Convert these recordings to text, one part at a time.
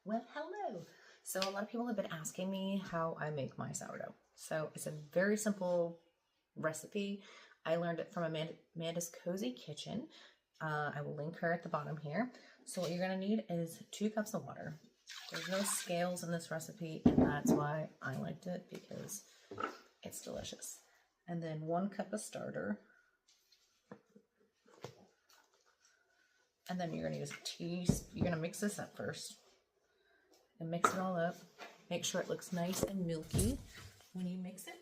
Well, hello. So a lot of people have been asking me how I make my sourdough. So it's a very simple recipe. I learned it from Amanda's Cozy Kitchen. I will link her at the bottom here. So what you're gonna need is 2 cups of water. There's no scales in this recipe, and that's why I liked it, because it's delicious. And then 1 cup of starter. And then you're gonna use a teaspoon. You're gonna mix this up first. And mix it all up. Make sure it looks nice and milky when you mix it.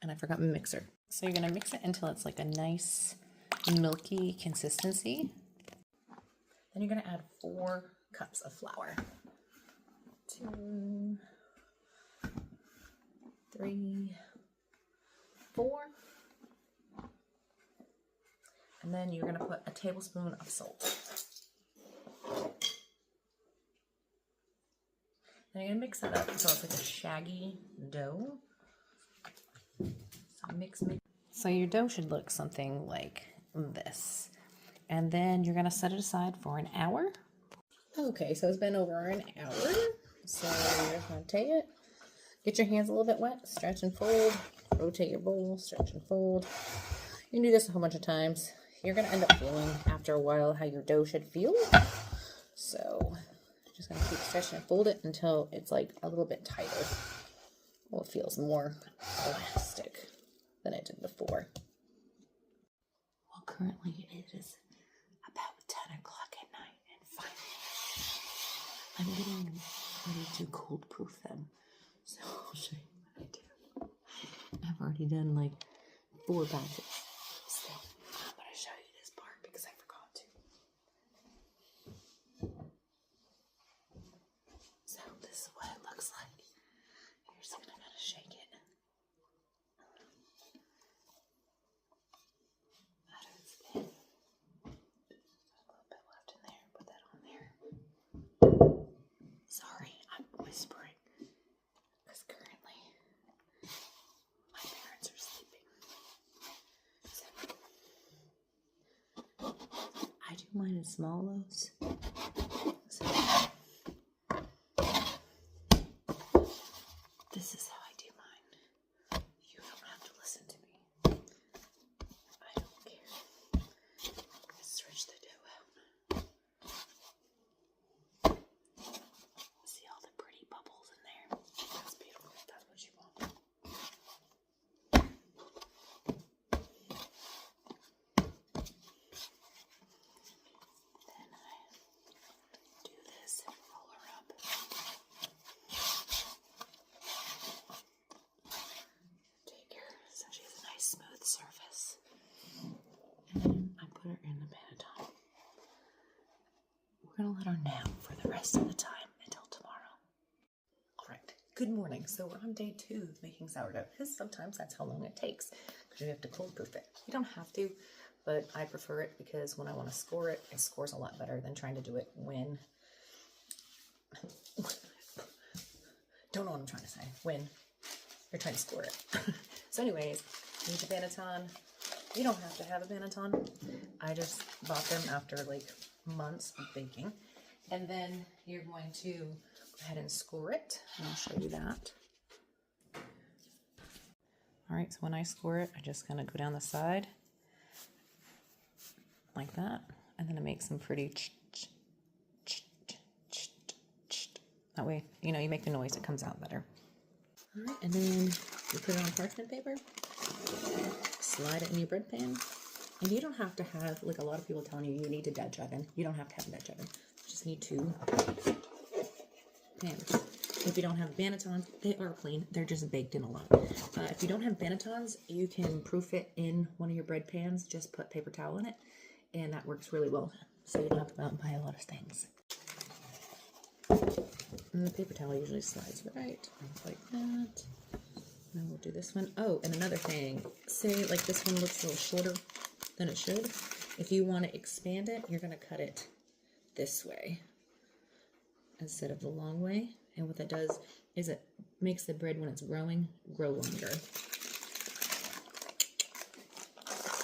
And I forgot my mixer. So you're gonna mix it until it's like a nice milky consistency. Then you're gonna add 4 cups of flour. 2, 3, 4. And then you're gonna put a tablespoon of salt. Then you're gonna mix that up until it's like a shaggy dough. So mix. So your dough should look something like this. And then you're gonna set it aside for an hour. Okay, so it's been over an hour. So you're just gonna take it, get your hands a little bit wet, stretch and fold, rotate your bowl, stretch and fold. You can do this a whole bunch of times. You're gonna end up feeling after a while how your dough should feel. So just gonna keep stretching and fold it until it's like a little bit tighter. Well, it feels more elastic than it did before. Well, currently it is about 10 o'clock at night, and finally I'm getting ready to cold proof them. So I'll show you what I do. I've already done like 4 batches. So I'm gonna show you this part because I forgot to. So this is what it looks like. You're just gonna shake it. That is thin. A little bit left in there. Put that on there. Sorry, I'm whispering because currently my parents are sleeping. So I do mine in small loaves. So this is how I do mine. You don't have to listen to me. I don't care. Let's stretch the dough out. See all the pretty bubbles in there? That's beautiful. That's what you want. Then I do this and roll her up. Take her so she has a nice smooth surface. And then I put her in the Benetton. We're gonna let her nap for the rest of the time until tomorrow. Alright, good morning. So we're on day 2 of making sourdough, because sometimes that's how long it takes, because you have to cold proof it. You don't have to, but I prefer it because when I want to score it, it scores a lot better than trying to do it when don't know what I'm trying to say. When you're trying to score it. So anyways, you need the Benetton. You don't have to have a Benetton. I just bought them after like months of baking. And then you're going to go ahead and score it. And I'll show you that. All right, so when I score it, I just kind of go down the side like that. And then I make some pretty that way, you know, you make the noise, it comes out better. All right, and then you put it on parchment paper, slide it in your bread pan. And you don't have to have, like a lot of people telling you, you need a Dutch oven. You don't have to have a Dutch oven. You just need 2 pans. If you don't have Benetons, they are clean. They're just baked in a lot. If you don't have Benetons, you can proof it in one of your bread pans. Just put paper towel in it, and that works really well. So you don't have to go out and buy a lot of things. And the paper towel usually slides right like that. And we'll do this one. Oh, and another thing. Say like this one looks a little shorter than it should. If you want to expand it, you're going to cut it this way instead of the long way. And what that does is it makes the bread, when it's growing, grow longer.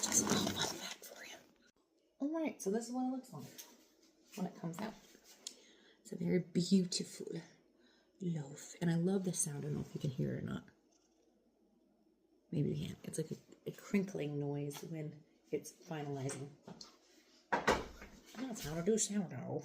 Just a little fun fact for you. Alright, so this is what it looks like when it comes out. It's a very beautiful loaf. And I love the sound. I don't know if you can hear it or not. Maybe you can't. It's like a crinkling noise when it's finalizing. That's how to do sourdough.